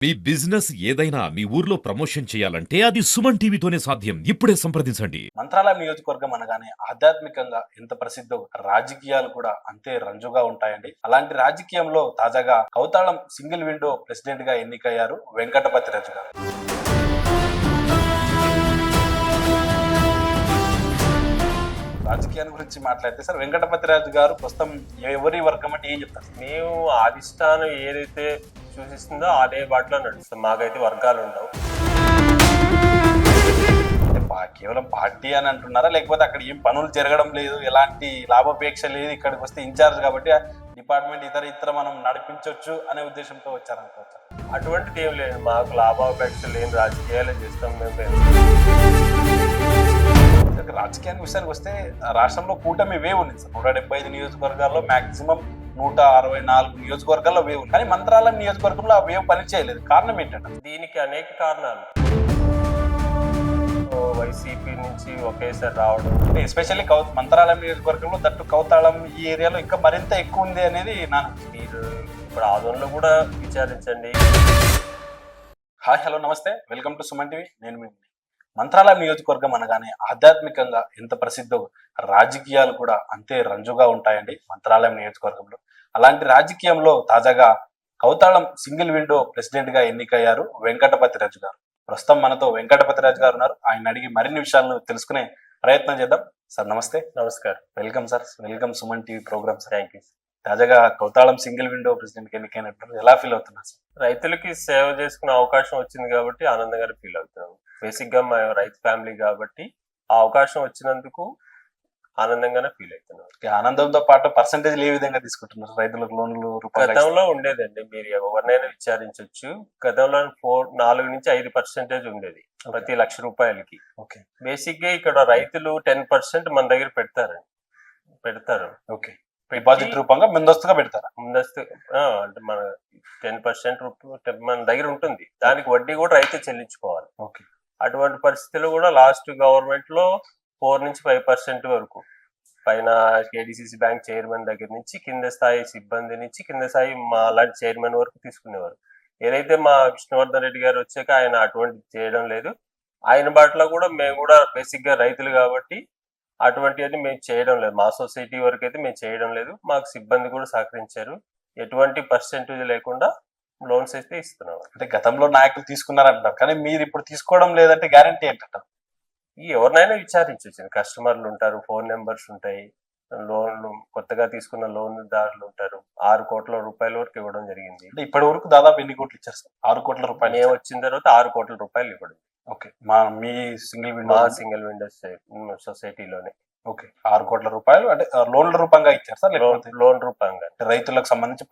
మీ business ఏదైనా మీ ఊర్లో promotion చేయాలంటే అది సుమన్ టీవీతోనే సాధ్యం. ఇప్పుడే సంప్రదించండి. మంత్రాలయం నియోజకవర్గం అనగానే ఆధ్యాత్మికంగా ఎంత ప్రసిద్ధో రాజకీయాలు కూడా అంతే రంజుగా ఉంటాయండి. అలాంటి రాజకీయంలో తాజాగా కౌతాళం సింగిల్ విండో ప్రెసిడెంట్ గా ఎన్నికయ్యారు వెంకటపతి రాజు గారు. రాజకీయాల గురించి మాట్లాడితే సార్, వెంకటపతి రాజు గారు ప్రస్తుతం ఎవరి వర్గం అంటే ఏం చెప్తారు? మేము అధిష్టానం ఏదైతే సూచిస్తుందో అదే బాటలో నడుస్తాం. మాకైతే వర్గాలు ఉండవు. అంటే కేవలం పార్టీ అని అంటున్నారా, లేకపోతే అక్కడ ఏం పనులు జరగడం లేదు, ఎలాంటి లాభాపేక్ష లేదు, ఇక్కడికి వస్తే ఇన్ఛార్జ్ కాబట్టి డిపార్ట్మెంట్ ఇతర మనం నడిపించవచ్చు అనే ఉద్దేశంతో వచ్చారనుకోవచ్చు? అటువంటిది ఏం లేదు. మాకు లాభాపేక్ష లేని రాజకీయాలే చేస్తాం మేము. రాజకీయానికి విషయానికి వస్తే రాష్ట్రంలో కూటమి వేవ్ ఉంది సార్. 175 నియోజకవర్గాల్లో మాక్సిమం 164 నియోజకవర్గాల్లో వేవ్ ఉంది. కానీ మంత్రాలయం నియోజకవర్గంలో ఆ వేవ్ పని చేయలేదు. కారణం ఏంటంటే దీనికి అనేక కారణాలు. వైసీపీ నుంచి ఒకేసారి రావడం, ఎస్పెషల్లీ మంత్రాలయం నియోజకవర్గంలో దట్టు కౌతాళం ఈ ఏరియాలో ఇంకా మరింత ఎక్కువ ఉంది అనేది నా. మీరు ఇప్పుడు ఆదోన్లో కూడా విచారించండి. హాయ్, హలో, నమస్తే, వెల్కమ్ టు సుమన్ టీవీ. నేను మీ మంత్రాలయం నియోజకవర్గం అనగానే ఆధ్యాత్మికంగా ఎంత ప్రసిద్ధో రాజకీయాలు కూడా అంతే రంజుగా ఉంటాయండి మంత్రాలయం నియోజకవర్గంలో. అలాంటి రాజకీయంలో తాజాగా కౌతాళం సింగిల్ విండో ప్రెసిడెంట్ గా ఎన్నికయ్యారు వెంకటపతి రాజు గారు. ప్రస్తుతం మనతో వెంకటపతి రాజు గారు ఉన్నారు. ఆయన అడిగి మరిన్ని విషయాలను తెలుసుకునే ప్రయత్నం చేద్దాం. సార్ నమస్తే. నమస్కారం. Welcome sir, welcome Suman TV programme sir. Thank you. తాజాగా కౌతాళం సింగిల్ విండో ప్రెసిడెంట్ కి ఎన్నికైనట్టు ఎలా ఫీల్ అవుతున్నారు సార్? రైతులకి సేవ చేసుకునే అవకాశం వచ్చింది కాబట్టి ఆనందంగా ఫీల్ అవుతున్నాం. బేసిక్ గా మా రైతు ఫ్యామిలీ కాబట్టి ఆ అవకాశం వచ్చినందుకు ఆనందంగానే ఫీల్ అవుతున్నాం. ఆనందంతో పాటు పర్సంటేజ్ ఏ విధంగా తీసుకుంటున్నారు? రైతులకు లోన్లు గతంలో ఉండేదండి, మీరు ఎవరినైనా విచారించవచ్చు. గతంలో 4-5% ఉండేది ప్రతి ₹1,00,000. ఓకే. బేసిక్ గా ఇక్కడ రైతులు 10% మన దగ్గర పెడతారు. ఓకే. డిపాజిట్ రూపంగా ముందస్తుగా పెడతారా? ముందస్తు అంటే మన 10% మన దగ్గర ఉంటుంది. దానికి వడ్డీ కూడా రైతు చెల్లించుకోవాలి. ఓకే. అటువంటి పరిస్థితులు కూడా లాస్ట్ గవర్నమెంట్ లో 4-5% వరకు పైన కేడిసిసి బ్యాంక్ చైర్మన్ దగ్గర నుంచి కింద స్థాయి సిబ్బంది నుంచి కింద స్థాయి మా అలాంటి చైర్మన్ వరకు తీసుకునేవారు. ఏదైతే మా విష్ణువర్ధన్ రెడ్డి గారు వచ్చాక ఆయన అటువంటి చేయడం లేదు. ఆయన బాటలో కూడా మేము కూడా బేసిక్ గా రైతులు కాబట్టి అటువంటివన్నీ మేము చేయడం లేదు. మా సొసైటీ వరకు అయితే మేము చేయడం లేదు. మాకు సిబ్బంది కూడా సహకరించారు. ఎటువంటి పర్సెంటేజ్ లేకుండా లోన్స్ అయితే ఇస్తున్నాం. అంటే గతంలో నాయకులు తీసుకున్నారంటారు, కానీ మీరు ఇప్పుడు తీసుకోవడం లేదంటే గ్యారంటీ ఏంటంటారు? ఎవరినైనా విచారించవచ్చు. కస్టమర్లు ఉంటారు, ఫోన్ నెంబర్స్ ఉంటాయి, లోన్లు కొత్తగా తీసుకున్న లోన్దారులు ఉంటారు. 6 కోట్ల రూపాయల వరకు ఇవ్వడం జరిగింది. అంటే ఇప్పటి వరకు దాదాపు ఎన్ని కోట్లు ఇచ్చారు సార్? 6 కోట్ల రూపాయలు. మేము వచ్చిన తర్వాత 6 కోట్ల రూపాయలు ఇవ్వడం. ఓకే. మీ సింగిల్ విండో విండోస్ సొసైటీలోనే. ఓకే. 6 కోట్ల రూపాయలు అంటే లోన్ల రూపంగా ఇచ్చారు సార్? లేకపోతే లోన్ రూపంగా రైతులకు సంబంధించి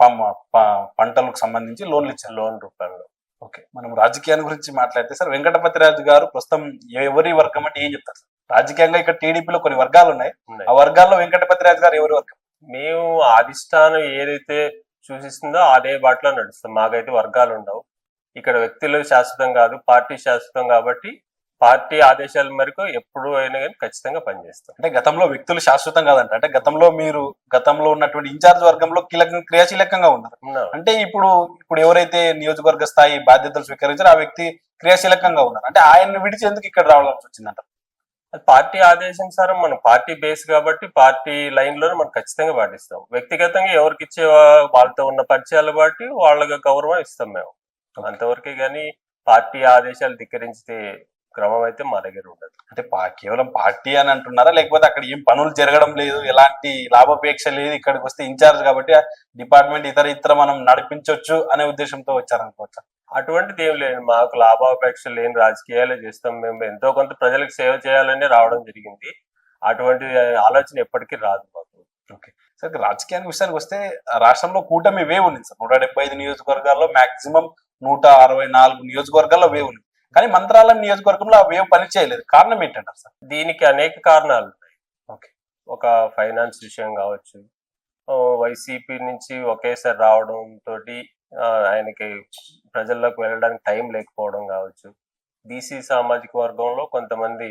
పంటలకు సంబంధించి లోన్లు ఇచ్చారు? లోన్ రూపంలో. ఓకే. మనం రాజకీయాల గురించి మాట్లాడితే సార్, వెంకటపతి రాజు గారు ప్రస్తుతం ఎవరి వర్గం అంటే ఏం చెప్తారు సార్? రాజకీయంగా ఇక్కడ టీడీపీలో కొన్ని వర్గాలు ఉన్నాయి. ఆ వర్గాల్లో వెంకటపతి రాజు గారు ఎవరి వర్గం? మేము అధిష్టానం ఏదైతే సూచిస్తుందో అదే బాటలో నడుస్తాం. మాకైతే వర్గాలు ఉండవు. ఇక్కడ వ్యక్తులు శాశ్వతం కాదు, పార్టీ శాశ్వతం కాబట్టి పార్టీ ఆదేశాల మేరకు ఎప్పుడు అయినా కానీ ఖచ్చితంగా పనిచేస్తాం. అంటే గతంలో వ్యక్తులు శాశ్వతం కాదంట. అంటే గతంలో ఉన్నటువంటి ఇన్ఛార్జ్ వర్గంలో క్రియాశీలకంగా ఉన్నారు. అంటే ఇప్పుడు ఎవరైతే నియోజకవర్గ స్థాయి బాధ్యతలు స్వీకరించారో ఆ వ్యక్తి క్రియాశీలకంగా ఉన్నారు. అంటే ఆయన్ని విడిచేందుకు ఇక్కడ రావాల్సి వచ్చిందంట. పార్టీ ఆదేశానుసారం మనం పార్టీ బేస్ కాబట్టి పార్టీ లైన్ లోనే మనం ఖచ్చితంగా పాటిస్తాం. వ్యక్తిగతంగా ఎవరికి ఇచ్చే వాళ్ళతో ఉన్న పరిచయాలు బట్టి వాళ్ళకి గౌరవం ఇస్తాం మేము, అంతవరకే. గాని పార్టీ ఆదేశాలు ధిక్కరించితే క్రమం అయితే మా దగ్గర ఉండదు. అంటే కేవలం పార్టీ అని అంటున్నారా, లేకపోతే అక్కడ ఏం పనులు జరగడం లేదు, ఎలాంటి లాభాపేక్ష లేదు, ఇక్కడికి వస్తే ఇన్ఛార్జ్ కాబట్టి డిపార్ట్మెంట్ ఇతర మనం నడిపించవచ్చు అనే ఉద్దేశంతో వచ్చారనుకోవచ్చు? అటువంటిది ఏం లేదు. మాకు లాభాపేక్ష లేని రాజకీయాలే చేస్తాం. మేము ఎంతో కొంత ప్రజలకు సేవ చేయాలని రావడం జరిగింది. అటువంటి ఆలోచన ఎప్పటికీ రాదు మాకు. ఓకే సార్, రాజకీయానికి విషయానికి వస్తే రాష్ట్రంలో కూటమి వేవ్ ఉంది సార్. 175 నియోజకవర్గాల్లో మాక్సిమం 164 నియోజకవర్గాల్లో వేవ్ ఉంది. కానీ మంత్రాలయం నియోజకవర్గంలో ఆ వేవ్ పని చేయలేదు. కారణం ఏంటంటారు సార్? దీనికి అనేక కారణాలు ఉన్నాయి. ఓకే. ఒక ఫైనాన్స్ విషయం కావచ్చు, వైసీపీ నుంచి ఒకేసారి రావడం తోటి ఆయనకి ప్రజల్లోకి వెళ్ళడానికి టైం లేకపోవడం కావచ్చు, బీసీ సామాజిక వర్గంలో కొంతమంది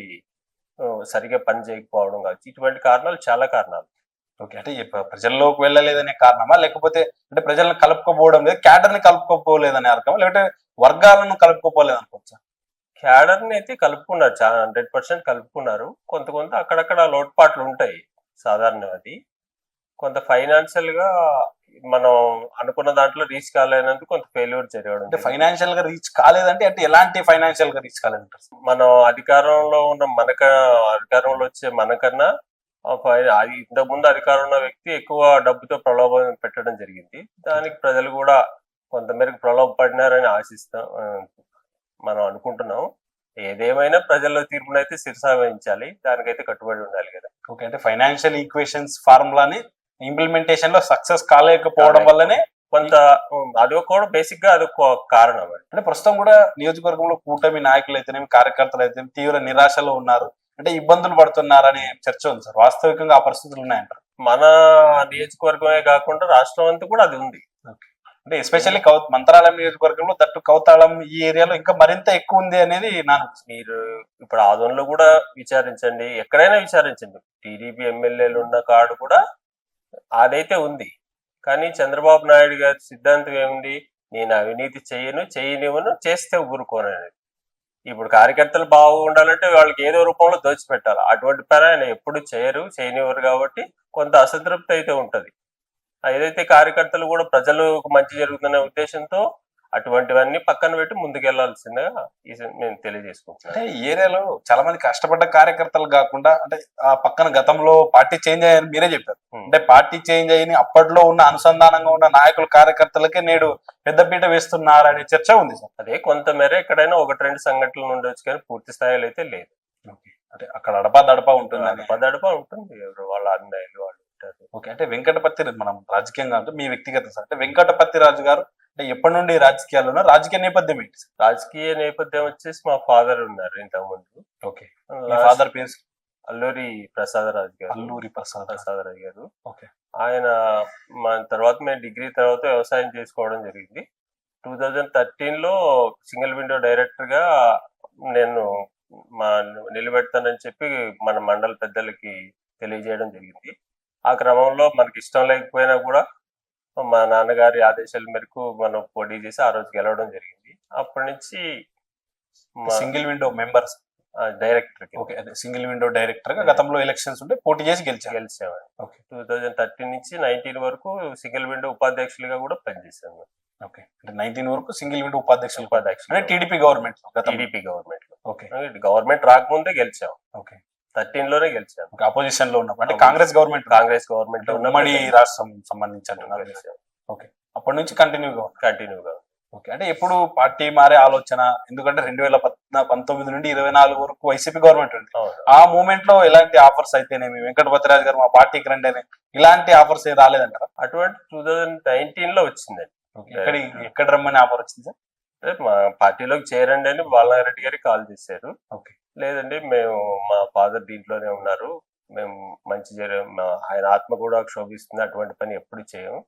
సరిగా పని చేయకపోవడం కావచ్చు. ఇటువంటి కారణాలు చాలా కారణాలు. ఓకే. అంటే ప్రజల్లోకి వెళ్ళలేదనే కారణమా? లేకపోతే అంటే ప్రజలను కలుపుకోపోవడం లేదు, క్యాడర్‌ని కలుపుకోపోలేదనే అర్థమా? లేకపోతే వర్గాలను కలుపుకోపోలేదు అనుకోవచ్చా? క్యాడర్‌ని అయితే కలుపుకున్నారు. 100% కలుపుకున్నారు. కొంత కొంత అక్కడక్కడ లోటుపాట్లు ఉంటాయి. సాధారణం అది. కొంత ఫైనాన్షియల్‌గా మనం అనుకున్న దాంట్లో రీచ్ కాలేనందుకు కొంత ఫెయిల్యూర్ జరగడం అంటే జరిగింది. ఫైనాన్షియల్‌గా రీచ్ కాలేదంటే అంటే ఎలాంటి ఫైనాన్షియల్‌గా రీచ్ కాలేదంటారు? మనం అధికారంలో ఉన్న అధికారంలో వచ్చే మనకన్నా అది ఇంతకుముందు అధికారంలో ఉన్న వ్యక్తి ఎక్కువ డబ్బుతో ప్రలోభం పెట్టడం జరిగింది. దానికి ప్రజలు కూడా కొంతమేరకు ప్రలోభపడినారని మనం అనుకుంటున్నాం. ఏదేమైనా ప్రజల తీర్పునైతే శిరసావహించాలి. దానికైతే కట్టుబడి ఉండాలి కదా! ఓకే. అంటే ఫైనాన్షియల్ ఈక్వేషన్స్ ఫార్ములాని ఇంప్లిమెంటేషన్‌లో సక్సెస్ కాలేకపోవడం వల్లనే కొంత అది కూడా బేసిక్ గా అదొక కారణం. అంటే ప్రస్తుతం కూడా నియోజకవర్గంలో కూటమి నాయకులు అయితేనేమి, కార్యకర్తలు అయితేనేమి తీవ్ర నిరాశలో ఉన్నారు. అంటే ఇబ్బందులు పడుతున్నారనే చర్చ ఉంది సార్. వాస్తవికంగా ఆ పరిస్థితులు ఉన్నాయంటారు? మన నియోజకవర్గమే కాకుండా రాష్ట్రం అంతా కూడా అది ఉంది. అంటే ఎస్పెషల్లీ మంత్రాలయం నియోజకవర్గంలో దట్టు కౌతాళం ఈ ఏరియాలో ఇంకా మరింత ఎక్కువ ఉంది అనేది నా మీరు ఇప్పుడు ఆదోన్లో కూడా విచారించండి, ఎక్కడైనా విచారించండి. టీడీపీ ఎమ్మెల్యేలు ఉన్న కాడు కూడా అదైతే ఉంది. కానీ చంద్రబాబు నాయుడు గారి సిద్ధాంతం ఏముంది? నేను అవినీతి చేయనివ్వను, చేస్తే ఊరుకోను అనేది. ఇప్పుడు కార్యకర్తలు బాగుండాలంటే వాళ్ళకి ఏదో రూపంలో దోచిపెట్టాలి. అటువంటి పని ఆయన ఎప్పుడు చేయనివ్వరు కాబట్టి కొంత అసంతృప్తి అయితే ఉంటది. ఏదైతే కార్యకర్తలు కూడా ప్రజలకు మంచి జరుగుతున్న ఉద్దేశంతో అటువంటివన్నీ పక్కన పెట్టి ముందుకెళ్లాల్సిందిగా నేను తెలియజేసుకుంటున్నాను. అంటే ఈ ఏరియాలో చాలా మంది కష్టపడ్డ కార్యకర్తలు కాకుండా అంటే ఆ పక్కన గతంలో పార్టీ చేంజ్ అయ్యాయని మీరే చెప్పారు. అంటే పార్టీ చేంజ్ అయ్యి అప్పట్లో ఉన్న అనుసంధానంగా ఉన్న నాయకులు కార్యకర్తలకే నేడు పెద్దపీట వేస్తున్నారనే చర్చ ఉంది సార్. అదే కొంతమేర ఎక్కడైనా 1-2 సంఘటనలు ఉండొచ్చు కానీ పూర్తి స్థాయిలో అయితే లేదు. అంటే అక్కడ అడపా ఉంటుంది. అడపదడప ఉంటుంది. ఎవరు వాళ్ళ అన్నయ్యలు వాళ్ళు ఉంటారు. ఓకే. అంటే వెంకటపతి మనం రాజకీయంగా అంటే మీ వ్యక్తిగత సార్ అంటే వెంకటపతి రాజు గారు అంటే ఎప్పటి నుండి రాజకీయాల్లో ఉన్నారు? రాజకీయ నేపథ్యం ఏంటి సార్? రాజకీయ నేపథ్యం వచ్చేసి మా ఫాదర్ ఉన్నారు ఇంతకు ముందు. ఓకే. మీ ఫాదర్ పేరు? అల్లూరి ప్రసాదరాజు గారు. అల్లూరి ప్రసాదరాజు గారు. ఓకే. ఆయన మన తర్వాత మేము డిగ్రీ తర్వాత వ్యవసాయం చేసుకోవడం జరిగింది. 2013లో సింగిల్ విండో డైరెక్టర్ గా నేను నిలబెడతానని చెప్పి మన మండల పెద్దలకి తెలియజేయడం జరిగింది. ఆ క్రమంలో మనకి ఇష్టం లేకపోయినా కూడా మా నాన్నగారి ఆదేశాల మేరకు మనం పోటీ చేసి ఆ రోజు గెలవడం జరిగింది. అప్పటి నుంచి single window members director. Okay. అదే సింగిల్ విండో డైరెక్టర్ గా గతంలో ఎలక్షన్స్ ఉంటే పోటీ చేసి గెలిచామండి. ఓకే. 2013 నుంచి 19 వరకు సింగిల్ విండో ఉపాధ్యక్షులుగా కూడా పనిచేశాను. ఓకే. అంటే 19 వరకు సింగిల్ విండో ఉపాధ్యక్షులు అంటే టీడీపీ గవర్నమెంట్ లో. ఓకే. గవర్నమెంట్ రాకముందే గెలిచాం. ఓకే. 13 లోనే గెలిచాం. అపోజిషన్ లో ఉన్నప్పుడు అంటే కాంగ్రెస్ గవర్నమెంట్ లో ఉమ్మడి రాష్ట్రం సంబంధించి అంటున్నారు. ఓకే. అప్పటి నుంచి కంటిన్యూగా. ఓకే. అంటే ఎప్పుడు పార్టీ మారే ఆలోచన? ఎందుకంటే 2019 నుండి 24 వరకు వైసీపీ గవర్నమెంట్ ఉంది. ఆ మూమెంట్ లో ఎలాంటి ఆఫర్స్ అయితేనేమి వెంకటపతిరాజు గారు మా పార్టీకి రండి అని ఇలాంటి ఆఫర్స్ ఏం రాలేదంటారా? అటువంటి 2019 లో వచ్చిందండి. ఎక్కడ రమ్మని ఆఫర్ వచ్చింది సార్? మా పార్టీలోకి చేరండి అని బాలనారెడ్డి గారికి కాల్ చేశారు. ఓకే. లేదండి మేము మా ఫాదర్ దీంట్లోనే ఉన్నారు, మేము ఆయన ఆత్మ కూడా క్షోభిస్తుంది, అటువంటి పని ఎప్పుడు చేయము,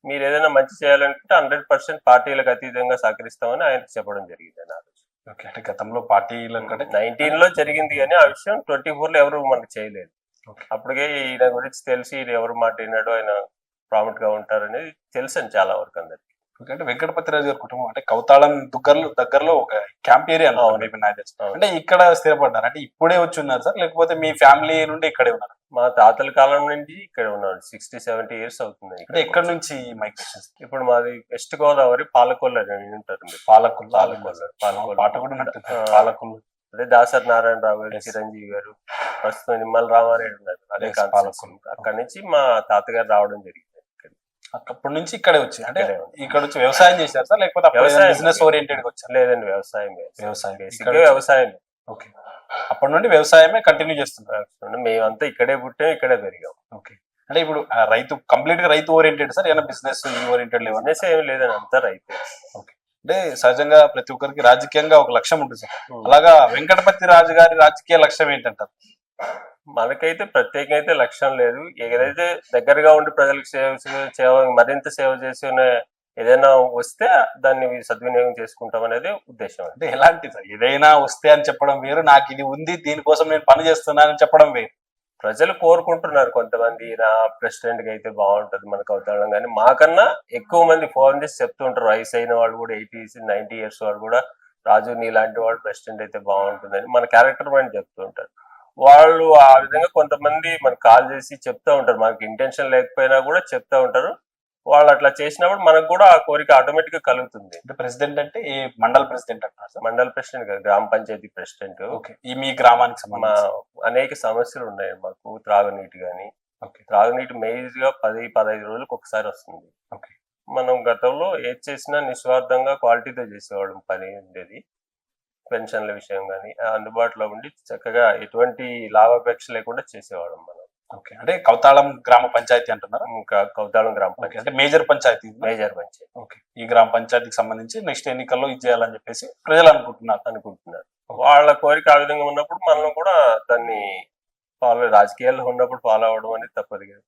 మీరు ఏదైనా మంచి చేయాలనుకుంటే 100% పార్టీలకు అతీతంగా సహకరిస్తామని ఆయనకు చెప్పడం జరిగింది. ఓకే. అంటే గతంలో పార్టీలకు అంటే 19 లో జరిగింది కానీ ఆ విషయం 24 లో ఎవరు మనకు చేయలేదు. అప్పటికే ఈయన గురించి తెలిసి ఈయన ఎవరు మాట విన్నాడో ఆయన ప్రామిట్ గా ఉంటారనేది తెలుసని చాలా వరకు అందరికి. అంటే వెంకటపతిరాజు గారి కుటుంబం అంటే కౌతాళం దగ్గరలో ఒక క్యాంప్ ఏరియా అంటే ఇక్కడ స్థిరపడ్డారు అంటే ఇప్పుడే వచ్చి ఉన్నారు సార్, లేకపోతే మీ ఫ్యామిలీ నుండి ఇక్కడే ఉన్నారు? మా తాతల కాలం నుండి ఇక్కడ ఉన్నాడు. 60-70 years అవుతుంది. అంటే ఎక్కడ నుంచి మైగ్రేషన్? ఇప్పుడు మాది వెస్ట్ గోదావరి పాలకొల్లు అని ఉంటారు. పాట కూడా పాలకొల్లు. అదే దాసరి నారాయణరావు గారు, చిరంజీవి గారు, ప్రస్తుతం నిమ్మల రామారెడ్డి ఉన్నారు. అదే పాలకొల్లు. అక్కడి నుంచి మా తాతగారు రావడం జరిగింది. అప్పటి నుంచి ఇక్కడే వచ్చి అంటే ఇక్కడ వచ్చి వ్యవసాయం చేశారు సార్, లేకపోతే బిజినెస్ ఓరియంటెడ్ గా వచ్చారు? లేదండి, వ్యవసాయం. ఓకే. అప్పటి నుండి వ్యవసాయమే కంటిన్యూ చేస్తున్నారు. మేమంతా ఇక్కడే పుట్టాం, ఇక్కడే పెరిగాం. ఓకే. అంటే ఇప్పుడు కంప్లీట్ గా రైతు ఓరియంటెడ్ సార్, ఏమైనా బిజినెస్ ఓరియంటెడ్? బిజినెస్ ఏమి లేదండి, అంతా రైతు. ఓకే. అంటే సహజంగా ప్రతి ఒక్కరికి రాజకీయంగా ఒక లక్ష్యం ఉంటుంది సార్. అలాగా వెంకటపతి రాజు గారి రాజకీయ లక్ష్యం ఏంటంటారు? మనకైతే ప్రత్యేకంగా అయితే లక్ష్యం లేదు. ఏదైతే దగ్గరగా ఉండి ప్రజలకు మరింత సేవ చేసి ఏదైనా వస్తే దాన్ని సద్వినియోగం చేసుకుంటాం అనేది ఉద్దేశం. అంటే ఎలాంటి సార్ ఏదైనా వస్తే అని చెప్పడం వేరు, నాకు ఇది ఉంది దీనికోసం నేను పని చేస్తున్నానని చెప్పడం వేరు. ప్రజలు కోరుకుంటున్నారు కొంతమంది నా ప్రెసిడెంట్ గా అయితే బాగుంటది మనకు అవుతాం, కానీ మాకన్నా ఎక్కువ మంది ఫోన్ చేసి చెప్తుంటారు. వయసు అయిన వాళ్ళు కూడా 80-90 ఇయర్స్ వాళ్ళు కూడా రాజు నీలాంటి వాడు ప్రెసిడెంట్ అయితే బాగుంటుందని మన క్యారెక్టర్ మైండ్ చెప్తూ ఉంటారు. వాళ్ళు ఆ విధంగా కొంతమంది మనకు కాల్ చేసి చెప్తా ఉంటారు, మనకి ఇంటెన్షన్ లేకపోయినా కూడా చెప్తా ఉంటారు. వాళ్ళు అట్లా చేసినప్పుడు మనకు కూడా ఆ కోరిక ఆటోమేటిక్ గా కలుగుతుంది. అంటే ప్రెసిడెంట్ అంటే ఏ మండల ప్రెసిడెంట్ అంటారు సార్? మండల ప్రెసిడెంట్ కాదు, గ్రామ పంచాయతీ ప్రెసిడెంట్. ఓకే, ఈ మీ గ్రామానికి మా సంబంధించి అనేక సమస్యలు ఉన్నాయి మాకు. త్రాగునీటి కానీ, ఓకే త్రాగునీటి మేజర్ గా 10-15 రోజులకు ఒకసారి వస్తుంది. ఓకే మనం గతంలో ఏది చేసినా నిస్వార్థంగా క్వాలిటీతో చేసేవాళ్ళం, పని ఉండేది. పెన్షన్ల విషయం కానీ అందుబాటులో ఉండి చక్కగా ఎటువంటి లాభాపేక్ష లేకుండా చేసేవాళ్ళం మనం. ఓకే, అంటే కౌతాళం గ్రామ పంచాయతీ అంటున్నారా? ఇంకా కౌతాళం గ్రామ ఓకే, అంటే panchayat, major panchayat. Major panchayat okay, ఈ గ్రామ పంచాయతీకి సంబంధించి నెక్స్ట్ ఎన్నికల్లో ఇది చేయాలని చెప్పేసి ప్రజలు అనుకుంటున్నారు. అనుకుంటున్నారు. వాళ్ళ కోరిక ఆ విధంగా ఉన్నప్పుడు మనం కూడా దాన్ని రాజకీయాల్లో ఉన్నప్పుడు ఫాలో అవడం అనేది తప్పదు కదా.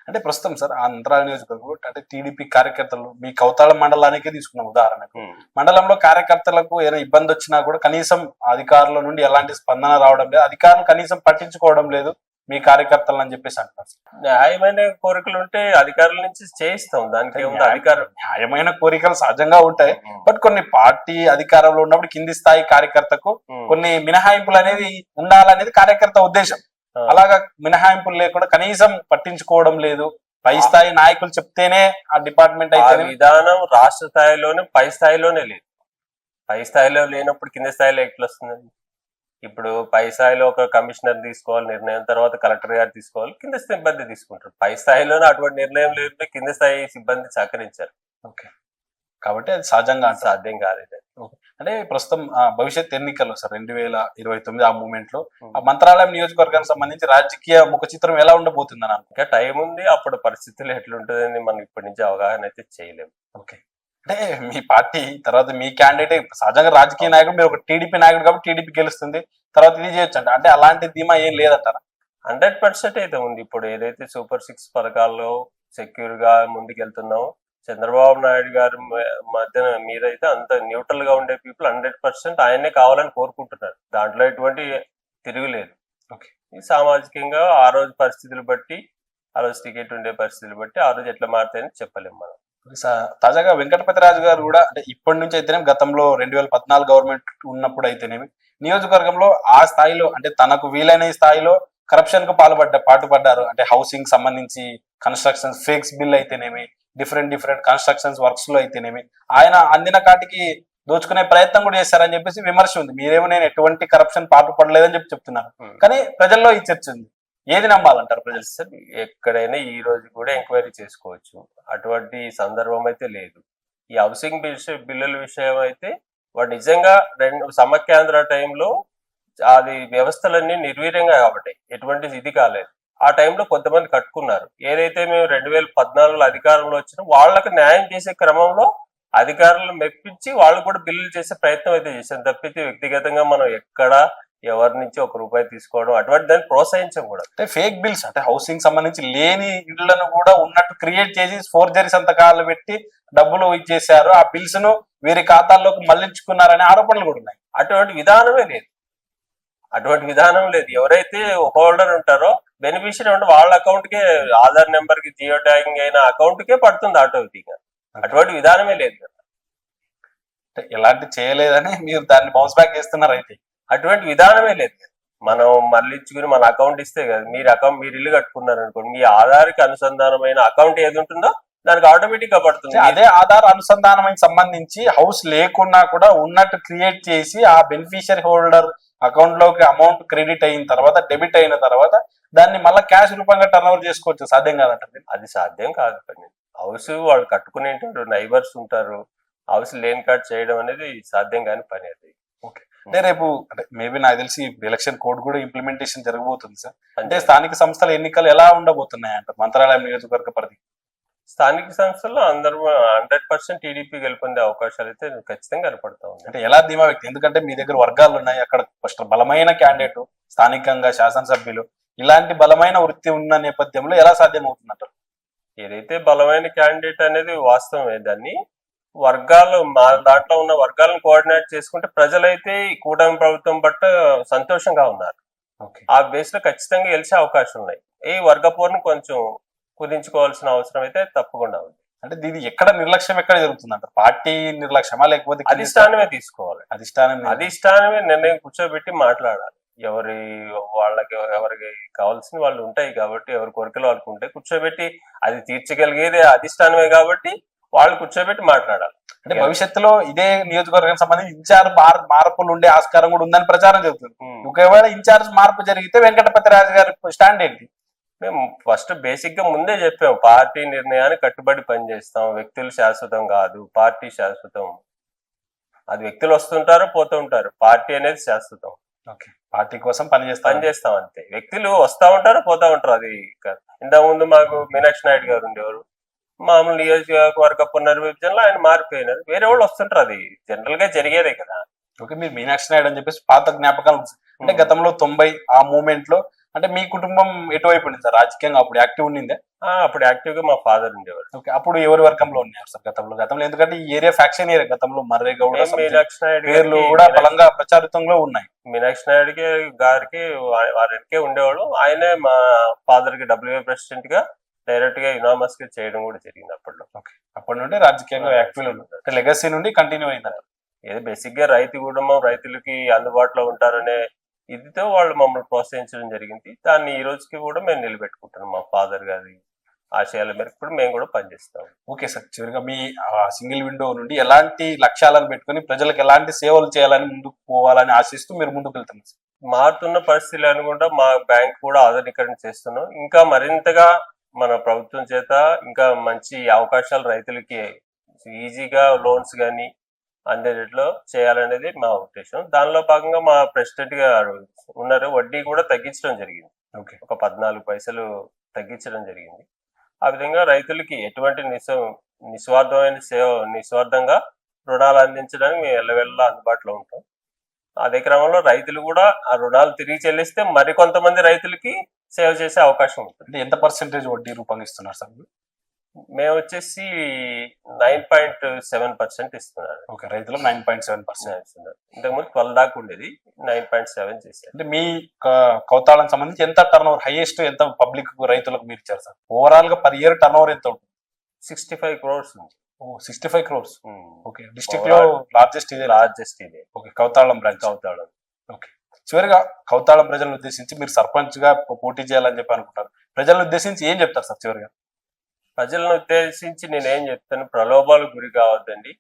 అంటే ప్రస్తుతం సార్ ఆంధ్ర నియోజకవర్గం అంటే టీడీపీ కార్యకర్తలు మీ కౌతాళం మండలానికే తీసుకున్నాం ఉదాహరణకు. మండలంలో కార్యకర్తలకు ఏదైనా ఇబ్బంది వచ్చినా కూడా కనీసం అధికారుల నుండి ఎలాంటి స్పందన రావడం లేదు, అధికారులు కనీసం పట్టించుకోవడం లేదు మీ కార్యకర్తలు అని చెప్పేసి అంటారు. న్యాయమైన కోరికలు ఉంటే అధికారుల నుంచి చేయిస్తాం, దానికి ఏముంది. అధికారం న్యాయమైన కోరికలు సహజంగా ఉంటాయి, బట్ కొన్ని పార్టీ అధికారంలో ఉన్నప్పుడు కింది స్థాయి కార్యకర్తకు కొన్ని మినహాయింపులు అనేది ఉండాలనేది కార్యకర్త ఉద్దేశం. అలాగా మినహాయింపులు లేకుండా కనీసం పట్టించుకోవడం లేదు. పై స్థాయి నాయకులు చెప్తేనే ఆ డిపార్ట్మెంట్ అయితే విధానం రాష్ట్ర స్థాయిలోనే పై స్థాయిలోనే లేదు. పై స్థాయిలో లేనప్పుడు కింద స్థాయిలో ఎట్లా వస్తుందండి? ఇప్పుడు పై స్థాయిలో ఒక కమిషనర్ తీసుకోవాలి నిర్ణయం, తర్వాత కలెక్టర్ గారు తీసుకోవాలి, కింద సిబ్బంది తీసుకుంటారు. పై స్థాయిలోనే అటువంటి నిర్ణయం లేదు, కింద స్థాయి సిబ్బంది సహకరించారు. ఓకే, కాబట్టి అది సహజంగా సాధ్యం కాదు. అంటే ప్రస్తుతం భవిష్యత్ ఎన్నికల్లో సార్ 2029 ఆ మూమెంట్ లో ఆ మంత్రాలయం నియోజకవర్గానికి సంబంధించి రాజకీయ ముఖ చిత్రం ఎలా ఉండబోతుంది అని ఇంకా టైం ఉంది, అప్పుడు పరిస్థితులు ఎట్లుంటుందని మనం ఇప్పటి నుంచి అవగాహన అయితే చేయలేము. ఓకే, అంటే మీ పార్టీ తర్వాత మీ క్యాండిడేట్ సహజంగా రాజకీయ నాయకుడు, మీరు ఒక టీడీపీ నాయకుడు కాబట్టి టీడీపీ గెలుస్తుంది, తర్వాత ఇది చేయొచ్చు అంటే అలాంటి ధీమా ఏం లేదంటారా? 100% అయితే ఉంది. ఇప్పుడు ఏదైతే సూపర్ 6 పథకాల్లో సెక్యూర్ గా ముందుకెళ్తున్నామో, చంద్రబాబు నాయుడు గారి మధ్యన మీరైతే అంత న్యూట్రల్ గా ఉండే పీపుల్ 100% ఆయనే కావాలని కోరుకుంటున్నారు. దాంట్లో ఎటువంటి తిరుగులేదు. ఓకే, సామాజికంగా ఆ రోజు పరిస్థితులు బట్టి, ఆ రోజు టికెట్ ఉండే పరిస్థితులు బట్టి ఆ రోజు ఎట్లా మారుతాయని చెప్పలేము మనం. తాజాగా వెంకటపతి రాజు గారు కూడా అంటే ఇప్పటి నుంచి అయితేనేమి, గతంలో 2014 గవర్నమెంట్ ఉన్నప్పుడు అయితేనేమి నియోజకవర్గంలో ఆ స్థాయిలో అంటే తనకు వీలైన స్థాయిలో కరప్షన్ కు పాటుపడ్డారు. అంటే హౌసింగ్ సంబంధించి కన్స్ట్రక్షన్స్, ఫేక్స్ బిల్ అయితేనేమి, డిఫరెంట్ కన్స్ట్రక్షన్స్ వర్క్స్ లో అయితేనేమి ఆయన అందిన కాటికి దోచుకునే ప్రయత్నం కూడా చేశారని చెప్పేసి విమర్శ ఉంది. మీరేమో నేను ఎటువంటి కరప్షన్ పాటుపడలేదని చెప్తున్నారు, కానీ ప్రజల్లో ఈ చర్చ ఉంది. ఏది నమ్మాలంటారు ప్రజలు? ఎక్కడైనా ఈ రోజు కూడా ఎంక్వైరీ చేసుకోవచ్చు, అటువంటి సందర్భం అయితే లేదు. ఈ హౌసింగ్ బిల్లుల విషయం అయితే వాడు నిజంగా సమాఖ్యాంధ్ర టైంలో అది వ్యవస్థలన్నీ నిర్వీర్యంగా కాబట్టి ఎటువంటి ఇది కాలేదు. ఆ టైంలో కొంతమంది కట్టుకున్నారు. ఏదైతే మేము 2014లో అధికారంలో వచ్చినా వాళ్ళకి న్యాయం చేసే క్రమంలో అధికారులను మెప్పించి వాళ్ళు కూడా బిల్లులు చేసే ప్రయత్నం అయితే చేశాం తప్పితే వ్యక్తిగతంగా మనం ఎక్కడ ఎవరి నుంచి ₹1 తీసుకోవడం అటువంటి దాన్ని ప్రోత్సహించం కూడా. అంటే ఫేక్ బిల్స్ అంటే హౌసింగ్ సంబంధించి లేని ఇళ్లను కూడా ఉన్నట్టు క్రియేట్ చేసి ఫోర్జరీ సంతకాలు పెట్టి డబ్బులు ఇచ్చేసారు, ఆ బిల్స్ ను వీరి ఖాతాల్లోకి మళ్లించుకున్నారనే ఆరోపణలు కూడా ఉన్నాయి. అటువంటి విధానమే లేదు. ఎవరైతే హోల్డర్ ఉంటారో బెనిఫిషియరీ ఉంటే వాళ్ళ అకౌంట్ కే, ఆధార్ నెంబర్ కి జియో ట్యాగింగ్ అయిన అకౌంట్ కే పడుతుంది ఆటోమేటిక్ గా. అటువంటి విధానమే లేదు కదా. ఎలాంటి చేయలేదని మీరు దాన్ని బౌన్స్ బ్యాక్ చేస్తున్నారు. అయితే అటువంటి విధానమే లేదు. మనం మళ్ళించుకుని మన అకౌంట్ ఇస్తే కదా, మీరు ఇల్లు కట్టుకున్నారు అనుకోండి, మీ ఆధార్ కి అనుసంధానమైన అకౌంట్ ఏది ఉంటుందో దానికి ఆటోమేటిక్ గా పడుతుంది. అదే ఆధార్ అనుసంధానం సంబంధించి హౌస్ లేకున్నా కూడా ఉన్నట్టు క్రియేట్ చేసి ఆ బెనిఫిషియరీ హోల్డర్ అకౌంట్ లోకి అమౌంట్ క్రెడిట్ అయిన తర్వాత, డెబిట్ అయిన తర్వాత దాన్ని మళ్ళీ క్యాష్ రూపంగా టర్న్ ఓవర్ చేసుకోవచ్చు. సాధ్యం కాదంటారు? అది సాధ్యం కాదు. పని హౌస్ వాళ్ళు కట్టుకునే నైబర్స్ ఉంటారు, హౌస్ లేని కార్డ్ చేయడం అనేది సాధ్యం కాని పని అది. ఓకే, అంటే రేపు అంటే మేబీ నాకు తెలిసి ఎలక్షన్ కోడ్ కూడా ఇంప్లిమెంటేషన్ జరగబోతుంది సార్. అంటే స్థానిక సంస్థల ఎన్నికలు ఎలా ఉండబోతున్నాయి అంటారు మంత్రాలయం నియోజకవర్గ పరిధి? స్థానిక సంస్థల్లో అందరూ 100% టీడీపీ గెలుపొందే అవకాశాలు అయితే ఖచ్చితంగా కనపడతా ఉంది. అంటే ఎలా ధీమా వ్యక్తి, ఎందుకంటే మీ దగ్గర వర్గాలు ఉన్నాయి, అక్కడ ఫస్ట్ బలమైన క్యాండిడేట్ స్థానికంగా శాసనసభ్యులు, ఇలాంటి బలమైన వృత్తి ఉన్న నేపథ్యంలో ఎలా సాధ్యం అవుతుందంటారు? ఏదైతే బలమైన క్యాండిడేట్ అనేది వాస్తవమే. దాన్ని వర్గాలు, మా దాంట్లో ఉన్న వర్గాలను కోఆర్డినేట్ చేసుకుంటే ప్రజలైతే ఈ కూటమి ప్రభుత్వం పట్ల సంతోషంగా ఉన్నారు. ఓకే. ఆ బేస్ లో ఖచ్చితంగా గెలిచే అవకాశం ఉన్నాయి. ఈ వర్గపోరును కొంచెం కుదించుకోవాల్సిన అవసరం అయితే తప్పకుండా ఉంది. అంటే ఇది ఎక్కడ నిర్లక్ష్యం ఎక్కడ జరుగుతుందంటారు? పార్టీ నిర్లక్ష్యమా లేకపోతే కింది అధిష్టానమే తీసుకోవాలి. అధిష్టానం అధిష్టానమే నిర్ణయం కూర్చోబెట్టి మాట్లాడాలి. ఎవరి ఎవరికి కావాల్సిన వాళ్ళు ఉంటాయి కాబట్టి, ఎవరి కోరికలు వాళ్ళకు ఉంటాయి. కూర్చోబెట్టి అది తీర్చగలిగేది అధిష్టానమే కాబట్టి వాళ్ళు కూర్చోబెట్టి మాట్లాడాలి. అంటే భవిష్యత్తులో ఇదే నియోజకవర్గానికి సంబంధించి ఇన్ఛార్జ్ మార్పులు ఉండే ఆస్కారం కూడా ఉందని ప్రచారం జరుగుతుంది. ఒకవేళ ఇన్ఛార్జ్ మార్పు జరిగితే వెంకటపతి రాజు గారి స్టాండ్ ఏంటి? మేము ఫస్ట్ బేసిక్ గా ముందే చెప్పాం, పార్టీ నిర్ణయానికి కట్టుబడి పనిచేస్తాం. వ్యక్తులు శాశ్వతం కాదు, పార్టీ శాశ్వతం. అది వ్యక్తులు వస్తుంటారు పోతూ ఉంటారు, పార్టీ అనేది శాశ్వతం. ఓకే. పార్టీ కోసం పనిచేస్తాం అంతే. వ్యక్తులు వస్తా ఉంటారు పోతా ఉంటారు. అది ఇంతకు ముందు మాకు మీనాక్షి నాయుడు గారు ఉండేవారు, మామూలు నియోజకవర్గ పునర్విభజనలో ఆయన మారిపోయినారు, వేరే వాళ్ళు వస్తుంటారు. అది జనరల్ గా జరిగేదే కదా. ఓకే. మీరు మీనాక్షి నాయుడు అని చెప్పేసి పాత జ్ఞాపకాలు అంటే గతంలో 90 ఆ మూమెంట్ లో అంటే మీ కుటుంబం ఎటువైపు ఉంది సార్ రాజకీయంగా? అప్పుడు యాక్టివ్ ఉండిందే? అప్పుడు యాక్టివ్ గా మా ఫాదర్ ఉండేవారు. ఓకే. అప్పుడు ఎవరి వర్గంలో ఉన్నారు సార్ గతంలో? ఎందుకంటే ఈ ఏరియా ఫ్యాక్షన్ ఏరియా గతంలో మర్రే గౌడ మీనాక్షి నాయుడు పేర్లు కూడా బలంగా ప్రచారితంలో ఉన్నాయి. మీనాక్షి నాయుడు గారికి వారికి ఉండేవాడు. ఆయనే మా ఫాదర్ కి WA ప్రెసిడెంట్ గా డైరెక్ట్ గా యునామస్ గా చేయడం కూడా జరిగింది అప్పట్లో. ఓకే. అప్పటి నుండి రాజకీయంగా యాక్టివ్ అంటే లెగసీ నుండి కంటిన్యూ అయిందంట. ఏదో బేసిక్ గా రైతు కుటుంబం, రైతులకి అందుబాటులో ఉంటారనే ఇదితో వాళ్ళు మమ్మల్ని ప్రోత్సహించడం జరిగింది. దాన్ని ఈ రోజుకి కూడా మేము నిలబెట్టుకుంటున్నాం. మా ఫాదర్ గారి ఆశయాల మేరకు కూడా మేము కూడా పనిచేస్తాం. Okay sir. చివరిగా మీ సింగిల్ విండో నుండి ఎలాంటి లక్ష్యాలను పెట్టుకుని ప్రజలకు ఎలాంటి సేవలు చేయాలని ముందుకు పోవాలని ఆశిస్తూ మీరు ముందుకు వెళ్తున్నారు సార్? మారుతున్న పరిస్థితులు అనుకుంటా మా బ్యాంక్ కూడా ఆధునీకరణ చేస్తున్నాం. ఇంకా మరింతగా మన ప్రభుత్వం చేత ఇంకా మంచి అవకాశాలు రైతులకి ఈజీగా లోన్స్ కానీ అందేట్లో చేయాలనేది మా ఉద్దేశం. దానిలో భాగంగా మా ప్రెసిడెంట్ గారు ఉన్నారు, వడ్డీ కూడా తగ్గించడం జరిగింది. ఓకే. ఒక 14 పైసలు తగ్గించడం జరిగింది. ఆ విధంగా రైతులకి ఎటువంటి నిస్వార్థంగా రుణాలు అందించడానికి మేము ఎల్లవెల్లా అందుబాటులో ఉంటాం. అదే క్రమంలో రైతులు కూడా ఆ రుణాలు తిరిగి చెల్లిస్తే మరికొంతమంది రైతులకి సేవ చేసే అవకాశం ఉంటుంది. అంటే ఎంత పర్సెంటేజ్ వడ్డీ రూపొందిస్తున్నారు సార్? మేము వచ్చేసి 9.7% ఇస్తున్నారు. ఓకే. రైతులు 9.7% ఇస్తున్నారు. ఇంతకుముందు 12 దాకా ఉండేది, 9.7 చేశారు. అంటే మీ కౌతాళం సంబంధించి ఎంత టర్న్ ఓవర్ హైయెస్ట్ ఎంత పబ్లిక్ రైతులకు మీరు ఇచ్చారు సార్? ఓవరాల్ గా పర్ ఇయర్ టర్న్ ఓవర్ ఎంత ఉంటుంది? 65 crores ఉంది. 65 crores. ఓకే. డిస్ట్రిక్ట్ లో లార్జెస్ట్ ఇదే. Okay. Kauthalam branch. Kauthalam. Okay. చివరిగా కౌతాళం ప్రజలను ఉద్దేశించి మీరు సర్పంచ్ గా పోటీ చేయాలని చెప్పి అనుకుంటారు. ప్రజలను ఉద్దేశించి ఏం చెప్తారు సార్ చివరిగా? ప్రజలను ఉద్దేశించి నేనేం చెప్తాను, ప్రలోభాలకు గురి కావద్దండి.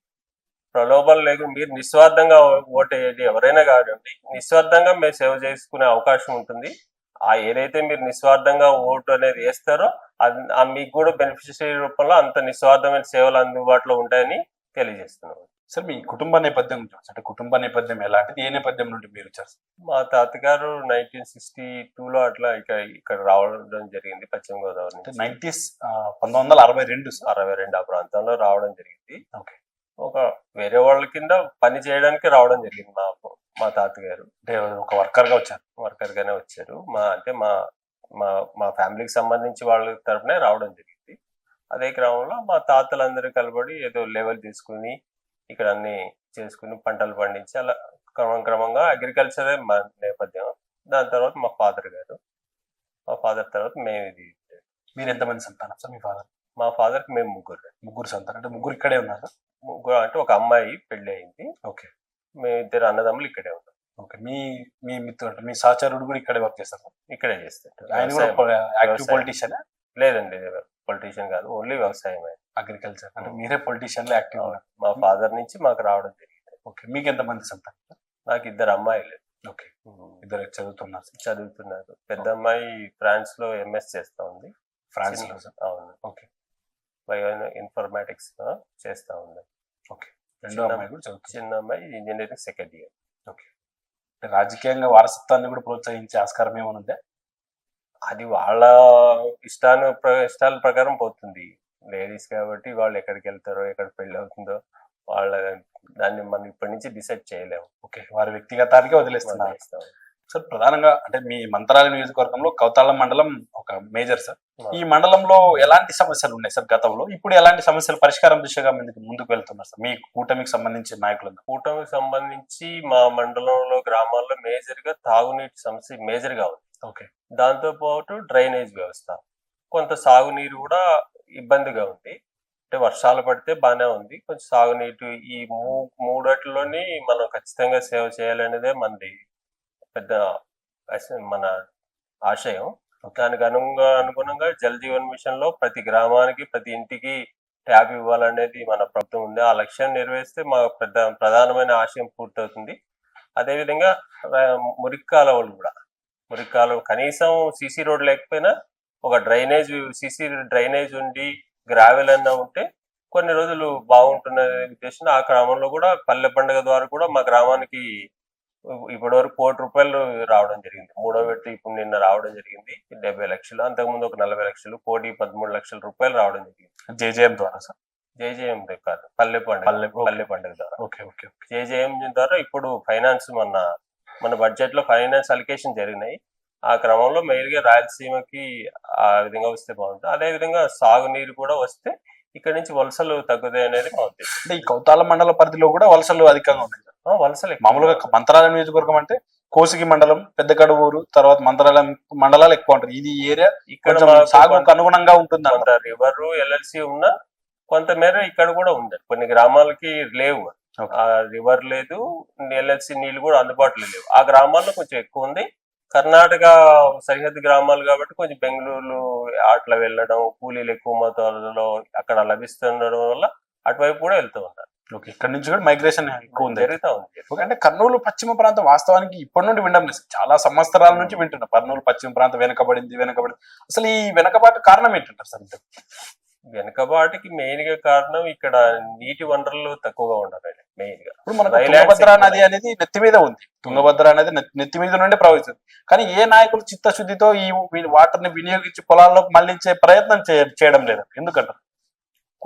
ప్రలోభాలు లేకుండా మీరు నిస్వార్థంగా ఓటేయండి. ఎవరైనా కాదండి, నిస్వార్థంగా మీరు సేవ చేసుకునే అవకాశం ఉంటుంది. ఏదైతే మీరు నిస్వార్థంగా ఓటు అనేది వేస్తారో అది మీకు కూడా బెనిఫిషియరీ రూపంలో అంత నిస్వార్థమైన సేవలు అందుబాటులో ఉంటాయని తెలియజేస్తున్నాను. సార్ మీ కుటుంబ నేపథ్యం అంటే కుటుంబ నేపథ్యం ఎలాంటిది? ఏ నేపథ్యం నుండి మీరు వచ్చారు? మా తాతగారు 1962లో అట్లా ఇక్కడ రావడం జరిగింది, పశ్చిమ గోదావరి నుంచి. 1962 62 ఆ ప్రాంతంలో రావడం జరిగింది. ఓకే. ఒక వేరే వాళ్ళ కింద పని చేయడానికి రావడం జరిగింది మా తాతగారు. అంటే ఒక వర్కర్ గా వచ్చారు? వర్కర్ గానే వచ్చారు. మా ఫ్యామిలీకి సంబంధించి వాళ్ళ తరపునే రావడం జరిగింది. అదే క్రమంలో మా తాతలందరూ కలబడి ఏదో లెవెల్ తీసుకుని ఇక్కడ అన్ని చేసుకుని పంటలు పండించి అలా క్రమంగా అగ్రికల్చరే మా నేపథ్యం. దాని తర్వాత మా ఫాదర్ తర్వాత మేము ఇది. మీరు ఎంతమంది సంతానం సార్ మీ ఫాదర్? మా ఫాదర్ కి మేము ముగ్గురు సంతానం. అంటే ముగ్గురు ఇక్కడే ఉన్నారు? ముగ్గురు అంటే ఒక అమ్మాయి పెళ్లి అయింది. ఓకే. మేము 2 అన్నదమ్ములు ఇక్కడే ఉంటాం. ఓకే. మీ మిత్రుడు మీ సహచరుడు కూడా ఇక్కడే వర్క్ చేస్తారు? ఇక్కడే చేస్తారు. ఆయన కూడా యాక్టివ్ పొలిటీషియన్? లేదండి, పొలిటీషియన్ కాదు, ఓన్లీ వ్యవసాయం, అగ్రికల్చర్. అంటే మీరే పొలిటీషియన్ లో యాక్టివ్ ఉన్నారు? మా ఫాదర్ నుంచి మాకు రావడం జరిగింది. ఓకే. మీకు ఎంతమంది సంతానం? నాకు 2 అమ్మాయిలు. ఓకే. 2 చదువుతున్నారు. పెద్ద అమ్మాయి ఫ్రాన్స్ లో MS చేస్తా ఉంది. ఫ్రాన్స్ లో? అవును. ఓకే. బయో ఇన్ఫర్మాటిక్స్ చేస్తా ఉంది. ఓకే. రెండో అమ్మాయి కూడా చదువుతుంది. చిన్న అమ్మాయి ఇంజనీరింగ్ 2nd year. ఓకే. రాజకీయంగా వారసత్వాన్ని కూడా ప్రోత్సహించే ఆస్కారం ఏమైనా ఉందా? అది వాళ్ళ ఇష్టాల ప్రకారం పోతుంది. లేడీస్ కాబట్టి వాళ్ళు ఎక్కడికి వెళ్తారో, ఎక్కడ పెళ్లి అవుతుందో దాన్ని మనం ఇప్పటి నుంచి డిసైడ్ చేయలేము. ఓకే. వారి వ్యక్తిగతానికి వదిలేస్తున్నారు. సార్ ప్రధానంగా అంటే మీ మంత్రాలయ నియోజకవర్గంలో కౌతాళం మండలం ఒక మేజర్ సార్. ఈ మండలంలో ఎలాంటి సమస్యలు ఉన్నాయి సార్ గతంలో? ఇప్పుడు ఎలాంటి సమస్యలు పరిష్కారం దిశగా ముందుకు వెళ్తున్నారు సార్ మీ కూటమికి సంబంధించిన నాయకులందరూ? కూటమికి సంబంధించి మా మండలంలో గ్రామాల్లో మేజర్ గా తాగునీటి సమస్య మేజర్ గా ఉంది. ఓకే. దాంతో పాటు డ్రైనేజ్ వ్యవస్థ, కొంత సాగునీరు కూడా ఇబ్బందిగా ఉంది. అంటే వర్షాలు పడితే బాగానే ఉంది, కొంచెం సాగునీటి ఈ మూడట్లోని మనం ఖచ్చితంగా సేవ చేయాలనేదే మనది పెద్ద మన ఆశయం. దానికి అనుగుణంగా జల్ జీవన్ మిషన్ లో ప్రతి గ్రామానికి ప్రతి ఇంటికి ట్యాప్ ఇవ్వాలనేది మన ప్రభుత్వం ఉంది. ఆ లక్ష్యాన్ని నెరవేరిస్తే మా ప్రధానమైన ఆశయం పూర్తవుతుంది. అదేవిధంగా మురికి కాలువలు కూడా, మురికి కాలువ కనీసం సీసీ రోడ్ లేకపోయినా ఒక సీసీ డ్రైనేజ్ ఉండి గ్రావెల్ అన్నా ఉంటే కొన్ని రోజులు బాగుంటున్న ఉద్దేశం. ఆ క్రమంలో కూడా పల్లె పండుగ ద్వారా కూడా మా గ్రామానికి ఇప్పటి వరకు ₹1,00,00,000 రావడం జరిగింది. మూడో విడత ఇప్పుడు నిన్న రావడం జరిగింది 70 లక్షలు, అంతకుముందు ఒక 40 లక్షలు, కోటి 13 లక్షల రూపాయలు రావడం జరిగింది. జేజేఎం ద్వారా సార్? జేజేఎం కాదు, పల్లె పండుగ ద్వారా. ఓకే. జేజేఎం ద్వారా ఇప్పుడు ఫైనాన్స్ మన బడ్జెట్ లో ఫైనాన్స్ అలికేషన్ జరిగినాయి. ఆ క్రమంలో మెయిన్ గా రాయలసీమకి ఆ విధంగా వస్తే బాగుంటుంది. అదే విధంగా సాగునీరు కూడా వస్తే ఇక్కడ నుంచి వలసలు తగ్గుతాయి అనేది మా ఉద్దేశం. అంటే ఈ కౌతాళం మండల పరిధిలో కూడా వలసలు అధికంగా ఉన్నాయి. వలసలు మామూలుగా మంత్రాలయం నియోజకవర్గం అంటే కోసిగి మండలం, పెద్ద కడువూరు, తర్వాత మంత్రాలయం మండలాలు ఎక్కువ ఉంటారు. ఇది ఏరియా ఇక్కడ సాగుకు అనుగుణంగా ఉంటుంది. కొంత రివర్ ఎల్ఎల్సి ఉన్నా కొంతమేర ఇక్కడ కూడా ఉంది. కొన్ని గ్రామాలకి లేవు, ఆ రివర్ లేదు, ఎల్ఎల్సి నీళ్లు కూడా అందుబాటులో లేవు. ఆ గ్రామాల్లో కొంచెం ఎక్కువ ఉంది. కర్ణాటక సరిహద్దు గ్రామాలు కాబట్టి కొంచెం బెంగళూరు అట్లా వెళ్ళడం, కూలీలు ఎక్కువ మొత్తంలో అక్కడ లభిస్తుండడం వల్ల అటువైపు కూడా వెళ్తూ ఉంటారు. ఓకే. ఇక్కడ నుంచి కూడా మైగ్రేషన్ ఎక్కువ ఉంది, జరుగుతూ ఉంది. అంటే కర్నూలు పశ్చిమ ప్రాంతం వాస్తవానికి ఇప్పటి నుండి వినడం లేదు, చాలా సంవత్సరాల నుంచి వింటున్నాం కర్నూలు పశ్చిమ ప్రాంతం వెనకబడింది. అసలు ఈ వెనకబాటు కారణం ఏంటంటారు సార్? వెనకబాటుకి మెయిన్ గా కారణం ఇక్కడ నీటి వనరులు తక్కువగా ఉండడం మెయిన్ గా. ఇప్పుడు మనకు తుంగభద్ర నది అనేది నెత్తి మీద ఉంది, తుంగభద్ర అనేది నెత్తి మీద నుండి ప్రవహిస్తుంది. కానీ ఏ నాయకులు చిత్తశుద్ధితో ఈ వాటర్ ని వినియోగించి పొలాల్లోకి మళ్లించే ప్రయత్నం చేయడం లేదు, ఎందుకంటారు?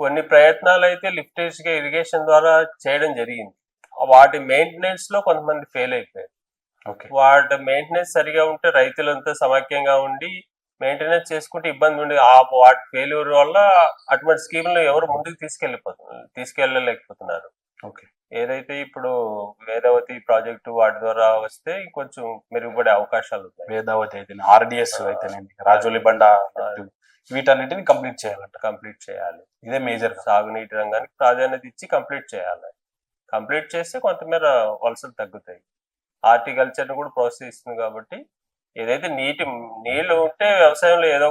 కొన్ని ప్రయత్నాలు అయితే లిఫ్ట్ ఇరిగేషన్ ద్వారా చేయడం జరిగింది. వాటి మెయింటెనెన్స్ లో కొంతమంది ఫెయిల్ అయిపోయారు. వాటి మెయింటెనెన్స్ సరిగా ఉంటే రైతులంతా సమైక్యంగా ఉండి మెయింటెనెన్స్ చేసుకుంటే ఇబ్బంది ఉండి వాటి ఫెయిల్యూర్ వల్ల అటువంటి స్కీమ్లు ఎవరు ముందుకు తీసుకెళ్ళలేకపోతున్నారు. ఏదైతే ఇప్పుడు వేదావతి ప్రాజెక్టు వాటి ద్వారా వస్తే కొంచెం మెరుగుపడే అవకాశాలు ఉన్నాయి. వేదావతి అయితే, ఆర్డిఎస్ అయితే, రాజోలి బండ, వీటన్నిటిని కంప్లీట్ చేయాలి. ఇదే మేజర్. సాగునీటి రంగానికి ప్రాధాన్యత ఇచ్చి కంప్లీట్ చేయాలి. కంప్లీట్ చేస్తే కొంతమేర వలసలు తగ్గుతాయి. హార్టికల్చర్ ని కూడా ప్రోత్సహిస్తుంది కాబట్టి ఏదైతే నీళ్లు ఉంటే వ్యవసాయంలో ఏదో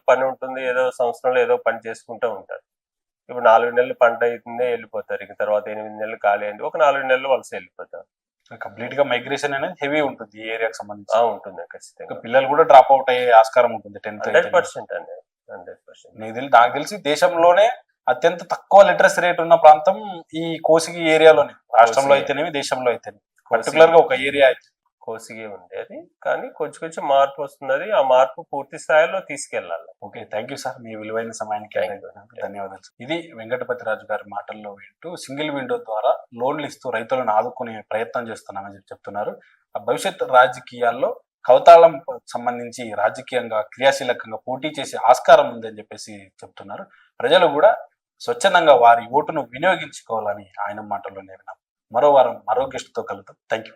పని ఉంటుంది, ఏదో సంవత్సరంలో ఏదో పని చేసుకుంటూ ఉంటారు. ఇప్పుడు 4 నెలలు పంట అవుతుంది వెళ్ళిపోతారు, ఇంక తర్వాత 8 నెలలు ఖాళీ అయింది, ఒక 4 నెలలు వలస వెళ్ళిపోతారు. కంప్లీట్ గా మైగ్రేషన్ అనేది హెవీ ఉంటుంది ఈ ఏరియాకి సంబంధించి. ఉంటుంది ఖచ్చితంగా. పిల్లలు కూడా డ్రాప్ అవుట్ అయ్యే ఆస్కారం ఉంటుంది. 100% అండి, 100%. నాకు తెలిసి దేశంలోనే అత్యంత తక్కువ లిటరసీ రేట్ ఉన్న ప్రాంతం ఈ కోసిగి ఏరియాలోనే, రాష్ట్రంలో అయితేనేమి దేశంలో అయితేనేమి. పర్టికులర్ గా ఒక ఏరియా అయితే కోసిగి ఉండేది, కానీ కొంచెం మార్పు వస్తున్నది. ఆ మార్పు పూర్తి స్థాయిలో తీసుకెళ్లాలి. ఓకే, థ్యాంక్ యూ సార్, మీ విలువైన సమయానికి ధన్యవాదాలు. ఇది వెంకటపతి రాజు గారి మాటల్లో వింటూ సింగిల్ విండో ద్వారా లోన్లు ఇస్తూ రైతులను ఆదుకునే ప్రయత్నం చేస్తున్నామని చెప్తున్నారు. ఆ భవిష్యత్ రాజకీయాల్లో కౌతాళం సంబంధించి రాజకీయంగా క్రియాశీలకంగా పోటీ చేసే ఆస్కారం ఉందని చెప్పేసి చెప్తున్నారు. ప్రజలు కూడా స్వచ్ఛందంగా వారి ఓటును వినియోగించుకోవాలని ఆయన మాటల్లోనే విన్నాం. మరో వారం మరో గెస్ట్ తో కలుద్దాం. Thank you.